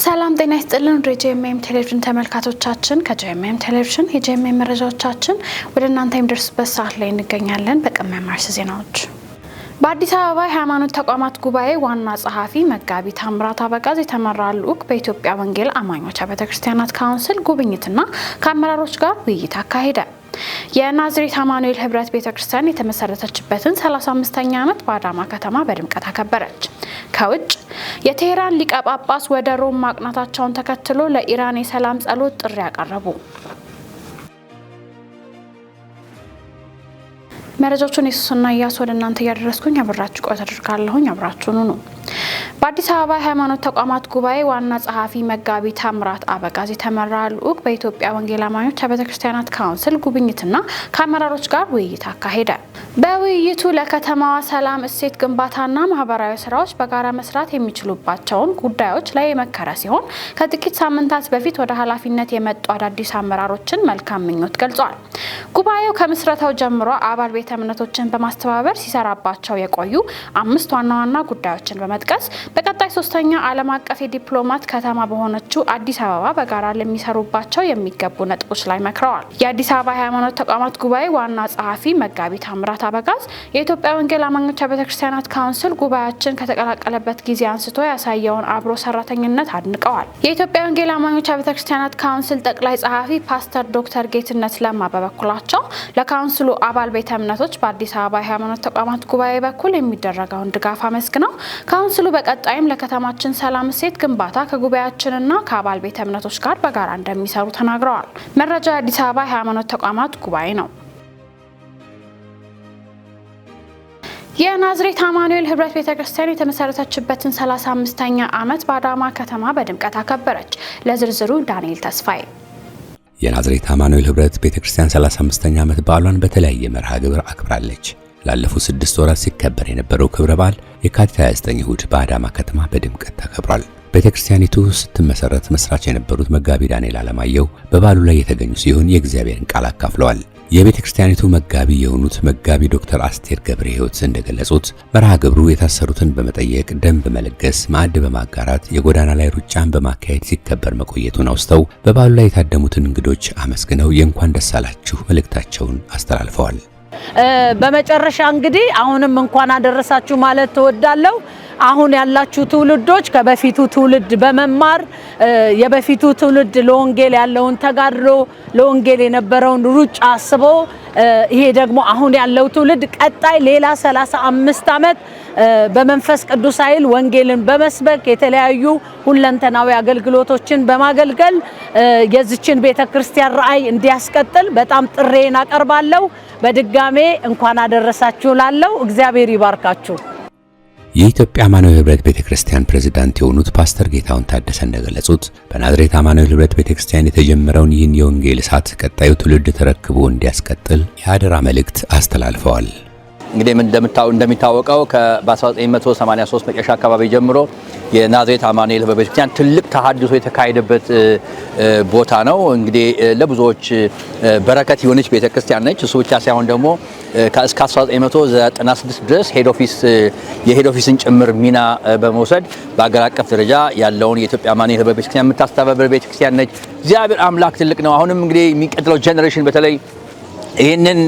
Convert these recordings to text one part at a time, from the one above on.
ሰላም ጤና ይስጥልን ጄኤምኤም ቴሌቪዥን ተመልካቾቻችን ከጄኤምኤም ቴሌቪዥን የጄኤምኤም መረጃዎቻችን ወደ እናንተ የሚደርሱበት ሰዓት ላይ እንገኛለን። በቅድሚያ ማርስ ዜናዎች በአዲስ አበባ የሃይማኖት ተቋማት ጉባኤ ዋና ጸሐፊ መጋቢ ታምራት አበጋዝ የተመራ ልዑክ በኢትዮጵያ ወንጌል አማኞች ቤተክርስቲያናት ካውንስል ጉብኝትና ከአመራሮች ጋር ውይይት አካሄደ። የናዝሬት አማኑኤል ህብረት ቤተክርስቲያን የተመሰረተችበትን 35ኛ ዓመት በአዳማ ከተማ በድምቀት አከበረች። ከውጭ የቴህራን ሊቀ ጳጳስ ወደ ሮም ማቅናታቸውን ተከትሎ ለኢራን የሰላም ጸሎት ጥሪ ያቀረቡ። መረጃዎቹን ኢየሱስና ኢያሱ ወደ እናንተ ያደረስኩኝ አብራችሁ ቆይታ አድርጋለሁኝ። አብራችሁኑ ነው። በአዲስ አበባ የሃይማኖት ተቋማት ጉባኤ ዋና ጸሐፊ መጋቢ ታምራት አበጋዝ የተመራ ልዑክ በኢትዮጵያ ወንጌል አማኞች ቤተክርስቲያናት ካውንስል ጉብኝትና ከአመራሮች ጋር ውይይት አካሄደ። በውይይቱ ለከተማዋ ሰላም እሴት ግንባታና ማህበራዊ ስራዎች በጋራ መስራት የሚችሉባቸውን ጉዳዮች ላይ የመከረ ሲሆን ከጥቂት ሳምንታት በፊት ወደ ኃላፊነት የመጡ አዳዲስ አመራሮችን መልካም ምኞት ገልጿል። ጉባኤው ከምስረታው ጀምሮ አባል ቤተ እምነቶችን በማስተባበር ሲሰራባቸው የቆዩ 5 ዋና ዋና ጉዳዮችን በመጥቀስ በቀጣይ 3ኛ ዓለም አቀፍ የዲፕሎማት ከተማ በሆነችው አዲስ አበባ በጋራ ለሚሰሩባቸው የሚገቡ ነጥቦች ላይ መክረዋል። የአዲስ አበባ የሃይማኖት ተቋማት ጉባኤ ዋና ጸሐፊ መጋቢ ታምራት አበጋዝ የኢትዮጵያ ወንጌል አማኞች ቤተክርስቲያናት ካውንስል ጉባኤያችን ከተቀላቀለበት ጊዜ አንስቶ ያሳየውን አብሮ ሰራተኝነት አድንቀዋል። የኢትዮጵያ ወንጌል አማኞች ቤተክርስቲያናት ካውንስል ጠቅላይ ጸሐፊ ፓስተር ዶክተር ጌትነት ለማ በበኩላቸው ለካውንስሉ አባል ቤተ እምነቶች በአዲስ አበባ የሃይማኖት ተቋማት ጉባኤ በኩል የሚደረገውን ድጋፍ አመስግነው ካውንስሉ በቀጣይም ለከተማችን ሰላም እሴት ግንባታ ከጉባኤያችንና ከአባል ቤተ እምነቶች ጋር በጋራ እንደሚሰሩ ተናግረዋል። መረጃው የአዲስ አበባ የሃይማኖት ተቋማት ጉባኤ ነው። የናዝሬት አማኑኤል ህብረት ቤተክርስቲያን የተመሰረተችበትን 35ኛ ዓመት በአዳማ ከተማ በድምቀት አከበረች። ለዝርዝሩ ዳንኤል ተስፋዬ። የናዝሬት አማኑኤል ህብረት ቤተክርስቲያን 35ኛ ዓመት በዓሏን በተለያየ መርሃ ግብር አክብራለች። ላለፉት 6 ወራት ሲከበር የነበረው ክብረ በዓል የካቲት 29 እሁድ በአዳማ ከተማ በድምቀት ተከብሯል። ቤተክርስቲያኒቱ ስትመሰረት መስራች የነበሩት መጋቢ ዳንኤል አለማየሁ በበዓሉ ላይ የተገኙ ሲሆን የእግዚአብሔርን ቃል አካፍለዋል። የቤተክርስቲያኒቱ መጋቢ የሆኑት መጋቢ ዶክተር አስቴር ገብረ ሕይወት እንደገለጹት መርሃ ግብሩ የታሰሩትን በመጠየቅ ደም በመለገስ ማዕድ በማጋራት የጎዳና ላይ ሩጫን በማካሄድ ሲከበር መቆየቱን አውስተው በበዓሉ ላይ የታደሙትን እንግዶች አመስግነው የእንኳን ደስ አላችሁ መልእክታቸውን አስተላልፈዋል። በመጨረሻ እንግዲህ አሁንም እንኳን አደረሳችሁ ማለት ተወዳለሁ። አሁን ያላችሁ ትውልዶች ከበፊቱ ትውልድ በመማር የበፊቱ ትውልድ ለወንጌል ያለውን ተጋድሎ ለወንጌል የነበረውን ሩጫ አስቦ ይሄ ደግሞ አሁን ያለው ትውልድ ቀጣይ ሌላ 35 ዓመት በመንፈስ ቅዱስ ኃይል ወንጌልን በመስበክ የተለያዩ ሁለንተናዊ አገልግሎቶችን በማገልገል የዚችን ቤተክርስቲያን ራዕይ እንዲያስቀጥል በጣም ጥሬን አቀርባለሁ። በድጋሜ እንኳን አደረሳችሁ ላለው እግዚአብሔር ይባርካችሁ። የኢትዮጵያ አማኑኤል ህብረት ቤተክርስቲያን ፕሬዝዳንት የሆኑት ፓስተር ጌታውን ታደሰ እንደገለጹት በናዝሬት አማኑኤል ህብረት ቤተክርስቲያን የተጀመረው ይህን የወንጌል እሳት ቀጣዩ ትውልድ ተረክቦ እንዲያስቀጥል የአደራ መልእክት አስተላልፈዋል። እንግዲህ እንደሚታወቀው በ1983 መጨረሻ አካባቢ ጀምሮ የናዝሬት አማኑኤል ህብረት ቤተክርስቲያን ትልቅ ተሐድሶ የተካሄደበት ቦታ ነው። እንግዲህ ለብዙዎች በረከት የሆነች ቤተክርስቲያን ነች። እሱ ብቻ ሳይሆን ደግሞ እስከ 1996 ድረስ የሄድ ኦፊስን ጭምር ሚና በመውሰድ በአገር አቀፍ ደረጃ ያለውን የኢትዮጵያ አማኑኤል ህብረት ቤተክርስቲያን የምታስተባበር ቤተክርስቲያን ነች። እግዚአብሔር አምላክ ትልቅ ነው። አሁንም እንግዲህ የሚቀጥለው ጄኔሬሽን በተለይ ይሄንን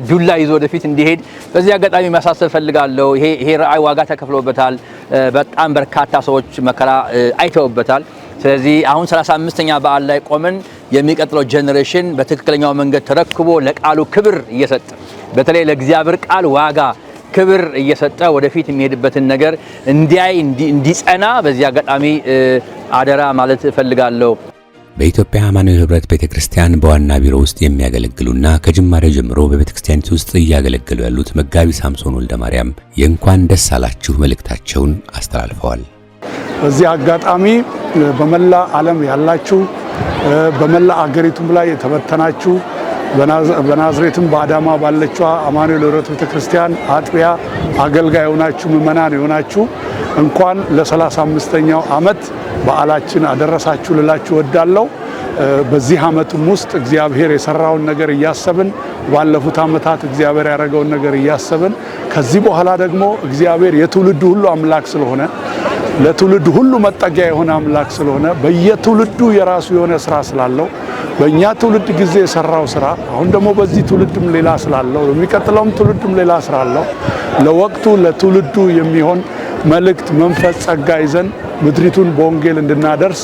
ዱላ ይዞ ወደፊት እንዲሄድ በዚህ አጋጣሚ ማሳሰብ ፈልጋለሁ። ይሄ ራዕይ ዋጋ ተከፍሎበታል። በጣም በርካታ ሰዎች መከራ አይተውበታል። ስለዚህ አሁን 35ኛ በዓል ላይ ቆመን የሚቀጥለው ጄኔሬሽን በትክክለኛው መንገድ ተረክቦ ለቃሉ ክብር እየሰጠ በተለይ ለእግዚአብሔር ቃል ዋጋ ክብር እየሰጠ ወደፊት የሚሄድበትን ነገር እንዲጸና በዚህ አጋጣሚ አደራ ማለት ፈልጋለሁ። በኢትዮጵያ አማኑኤል ህብረት ቤተክርስቲያን በዋና ቢሮ ውስጥ የሚያገለግሉና ከጅማሬ ጀምሮ በቤተክርስቲያኒቱ ውስጥ እያገለገሉ ያሉት መጋቢ ሳምሶን ወልደማርያም የእንኳን ደስ አላችሁ መልእክታቸውን አስተላልፈዋል። በዚህ አጋጣሚ በመላ ዓለም ያላችሁ በመላ አገሪቱም ላይ የተበተናችሁ በናዝሬትም በአዳማ ባለችው አማኑኤል ህብረት ቤተክርስቲያን አጥቢያ አገልጋይ የሆናችሁ ምእመናን የሆናችሁ እንኳን ለ35ኛው ዓመት በዓላችን አደረሳችሁ ልላችሁ ወዳለው። በዚህ ዓመትም ውስጥ እግዚአብሔር የሰራውን ነገር እያሰብን ባለፉት ዓመታት እግዚአብሔር ያደረገውን ነገር እያሰብን ከዚህ በኋላ ደግሞ እግዚአብሔር የትውልዱ ሁሉ አምላክ ስለሆነ ለትውልድ ሁሉ መጠጊያ የሆነ አምላክ ስለሆነ በየትውልዱ የራሱ የሆነ ስራ ስላለው በእኛ ትውልድ ጊዜ የሰራው ስራ አሁን ደግሞ በዚህ ትውልድም ሌላ ስላለው የሚቀጥለውም ትውልድም ሌላ ስላለው ለወቅቱ ለትውልዱ የሚሆን መልእክት መንፈስ ጸጋ ይዘን ምድሪቱን በወንጌል እንድናደርስ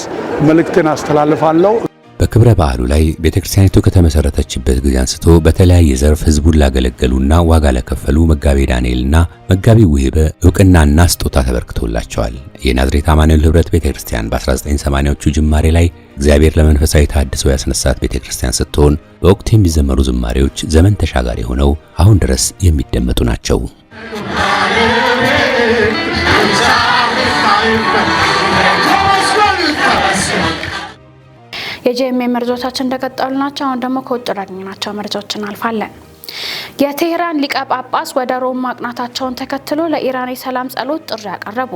መልእክትን አስተላልፋለሁ። በክብረ በዓሉ ላይ ቤተክርስቲያኒቱ ከተመሰረተችበት ጊዜ አንስቶ በተለያየ ዘርፍ ህዝቡን ላገለገሉና ዋጋ ለከፈሉ መጋቤ ዳንኤልና መጋቤ ውህበ ዕውቅናና ስጦታ ተበርክቶላቸዋል። የናዝሬት አማኑኤል ህብረት ቤተክርስቲያን በ1980ዎቹ ጅማሬ ላይ እግዚአብሔር ለመንፈሳዊ ተሐድሶ ያስነሳት ቤተክርስቲያን ስትሆን በወቅቱ የሚዘመሩ ዝማሬዎች ዘመን ተሻጋሪ ሆነው አሁን ድረስ የሚደመጡ ናቸው። የጂኤምኤም መረጃዎቻችን እንደቀጠሉ ናቸው። አሁን ደግሞ ከውጭ ያገኘናቸው መረጃዎችን እናልፋለን። የቴህራን ሊቀ ጳጳስ ወደ ሮም ማቅናታቸውን ተከትሎ ለኢራን የሰላም ጸሎት ጥሪ ያቀረቡ።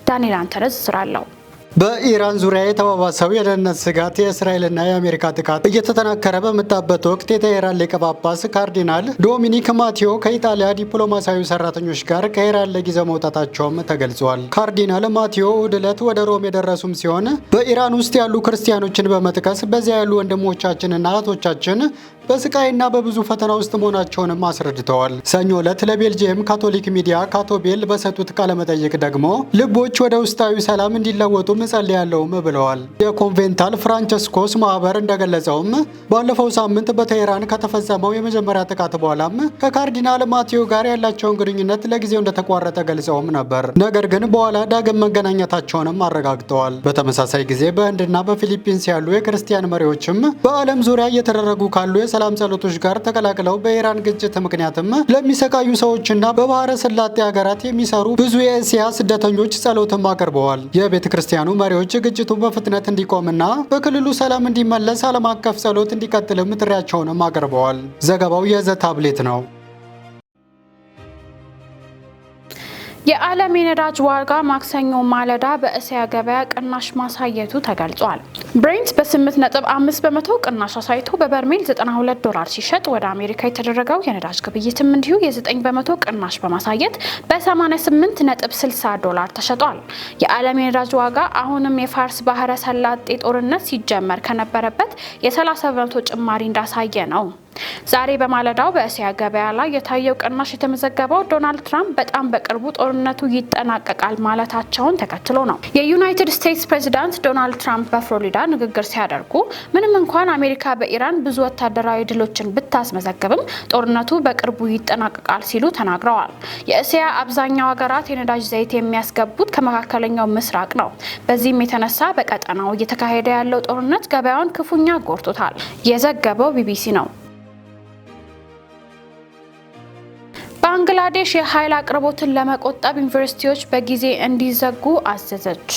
ዳንኤል አንተነዝ ስራለው። በኢራን ዙሪያ የተባባሰው የደህንነት ስጋት የእስራኤልና የአሜሪካ ጥቃት እየተጠናከረ በመጣበት ወቅት የቴህራን ሊቀ ጳጳስ ካርዲናል ዶሚኒክ ማቴዎ ከኢጣሊያ ዲፕሎማሲያዊ ሰራተኞች ጋር ከኢራን ለጊዜው መውጣታቸውም ተገልጿል። ካርዲናል ማቴዎ እሁድ ዕለት ወደ ሮም የደረሱም ሲሆን በኢራን ውስጥ ያሉ ክርስቲያኖችን በመጥቀስ በዚያ ያሉ ወንድሞቻችንና እህቶቻችን በስቃይና በብዙ ፈተና ውስጥ መሆናቸውንም አስረድተዋል። ሰኞ ዕለት ለቤልጂየም ካቶሊክ ሚዲያ ካቶቤል በሰጡት ቃለ መጠይቅ ደግሞ ልቦች ወደ ውስጣዊ ሰላም እንዲለወጡ እጸልያለሁም ብለዋል። የኮንቬንታል ፍራንቸስኮስ ማህበር እንደገለጸውም ባለፈው ሳምንት በቴህራን ከተፈጸመው የመጀመሪያ ጥቃት በኋላም ከካርዲናል ማቴዎ ጋር ያላቸውን ግንኙነት ለጊዜው እንደተቋረጠ ገልጸውም ነበር። ነገር ግን በኋላ ዳግም መገናኘታቸውንም አረጋግጠዋል። በተመሳሳይ ጊዜ በህንድና በፊሊፒንስ ያሉ የክርስቲያን መሪዎችም በዓለም ዙሪያ እየተደረጉ ካሉ የሰላም ጸሎቶች ጋር ተቀላቅለው በኢራን ግጭት ምክንያትም ለሚሰቃዩ ሰዎችና በባህረ ሰላጤ ሀገራት የሚሰሩ ብዙ የእስያ ስደተኞች ጸሎትም አቅርበዋል። የቤተ ክርስቲያኑ መሪዎች ግጭቱ በፍጥነት እንዲቆምና በክልሉ ሰላም እንዲመለስ ዓለም አቀፍ ጸሎት እንዲቀጥልም ጥሪያቸውንም አቅርበዋል። ዘገባው የዘ ታብሌት ነው። የዓለም የነዳጅ ዋጋ ማክሰኞ ማለዳ በእስያ ገበያ ቅናሽ ማሳየቱ ተገልጿል። ብሬንት በ8.5 በመቶ ቅናሽ አሳይቶ በበርሜል $92 ሲሸጥ ወደ አሜሪካ የተደረገው የነዳጅ ግብይትም እንዲሁ የ9 በመቶ ቅናሽ በማሳየት በ88.60 ተሸጧል። የዓለም የነዳጅ ዋጋ አሁንም የፋርስ ባህረ ሰላጤ ጦርነት ሲጀመር ከነበረበት የ30 በመቶ ጭማሪ እንዳሳየ ነው። ዛሬ በማለዳው በእስያ ገበያ ላይ የታየው ቅናሽ የተመዘገበው ዶናልድ ትራምፕ በጣም በቅርቡ ጦርነቱ ይጠናቀቃል ማለታቸውን ተከትሎ ነው። የዩናይትድ ስቴትስ ፕሬዚዳንት ዶናልድ ትራምፕ በፍሎሪዳ ንግግር ሲያደርጉ ምንም እንኳን አሜሪካ በኢራን ብዙ ወታደራዊ ድሎችን ብታስመዘግብም ጦርነቱ በቅርቡ ይጠናቀቃል ሲሉ ተናግረዋል። የእስያ አብዛኛው ሀገራት የነዳጅ ዘይት የሚያስገቡት ከመካከለኛው ምስራቅ ነው። በዚህም የተነሳ በቀጠናው እየተካሄደ ያለው ጦርነት ገበያውን ክፉኛ ጎድቶታል። የዘገበው ቢቢሲ ነው። ባንግላዴሽ የኃይል አቅርቦትን ለመቆጠብ ዩኒቨርሲቲዎች በጊዜ እንዲዘጉ አዘዘች።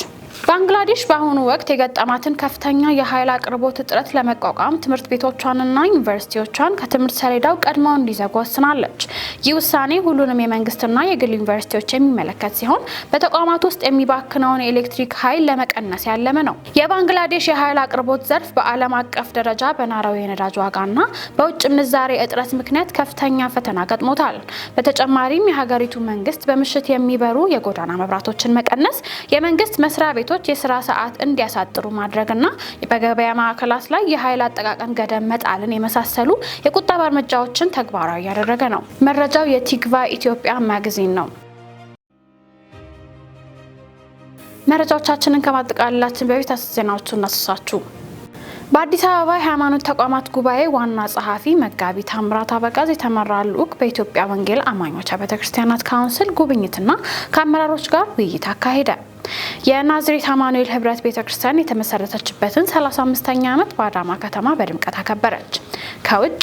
ባንግላዴሽ በአሁኑ ወቅት የገጠማትን ከፍተኛ የኃይል አቅርቦት እጥረት ለመቋቋም ትምህርት ቤቶቿንና ዩኒቨርሲቲዎቿን ከትምህርት ሰሌዳው ቀድመው እንዲዘጉ ወስናለች። ይህ ውሳኔ ሁሉንም የመንግስትና የግል ዩኒቨርሲቲዎች የሚመለከት ሲሆን በተቋማት ውስጥ የሚባክነውን የኤሌክትሪክ ኃይል ለመቀነስ ያለመ ነው። የባንግላዴሽ የኃይል አቅርቦት ዘርፍ በዓለም አቀፍ ደረጃ በናረው የነዳጅ ዋጋና በውጭ ምንዛሬ እጥረት ምክንያት ከፍተኛ ፈተና ገጥሞታል። በተጨማሪም የሀገሪቱ መንግስት በምሽት የሚበሩ የጎዳና መብራቶችን መቀነስ፣ የመንግስት መስሪያ ቤቶች የስራ ሰዓት እንዲያሳጥሩ ማድረግና በገበያ ማዕከላት ላይ የኃይል አጠቃቀም ገደብ መጣልን የመሳሰሉ የቁጠባ እርምጃዎችን ተግባራዊ ያደረገ ነው። መረጃው የቲግቫ ኢትዮጵያ ማጋዚን ነው። መረጃዎቻችንን ከማጠቃለላችን በፊት ዜናዎቹን እናስሳችሁ። በአዲስ አበባ የሃይማኖት ተቋማት ጉባኤ ዋና ጸሐፊ መጋቢ ታምራት አበጋዝ የተመራ ልዑክ በኢትዮጵያ ወንጌል አማኞች ቤተክርስቲያናት ካውንስል ጉብኝትና ከአመራሮች ጋር ውይይት አካሄደ። የናዝሬት አማኑኤል ህብረት ቤተክርስቲያን የተመሰረተችበትን 35ኛ ዓመት በአዳማ ከተማ በድምቀት አከበረች። ከውጭ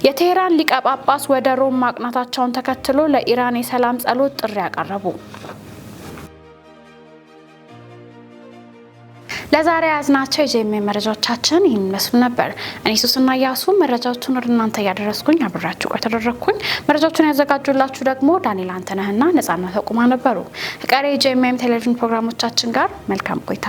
የቴህራን ሊቀ ጳጳስ ወደ ሮም ማቅናታቸውን ተከትሎ ለኢራን የሰላም ጸሎት ጥሪ ያቀረቡ። ለዛሬ ያዝናቸው የጂኤምኤም መረጃዎቻችን ይህን መስሉ ነበር። እኔ ሱስና ያሱ መረጃዎቹን ወደ እናንተ ያደረስኩኝ አብራችሁ ቆይተደረኩኝ። መረጃዎቹን ያዘጋጁላችሁ ደግሞ ዳንኤል አንተነህና ነጻነት ተቁማ ነበሩ። ከቀሪ የጂኤምኤም ቴሌቪዥን ፕሮግራሞቻችን ጋር መልካም ቆይታ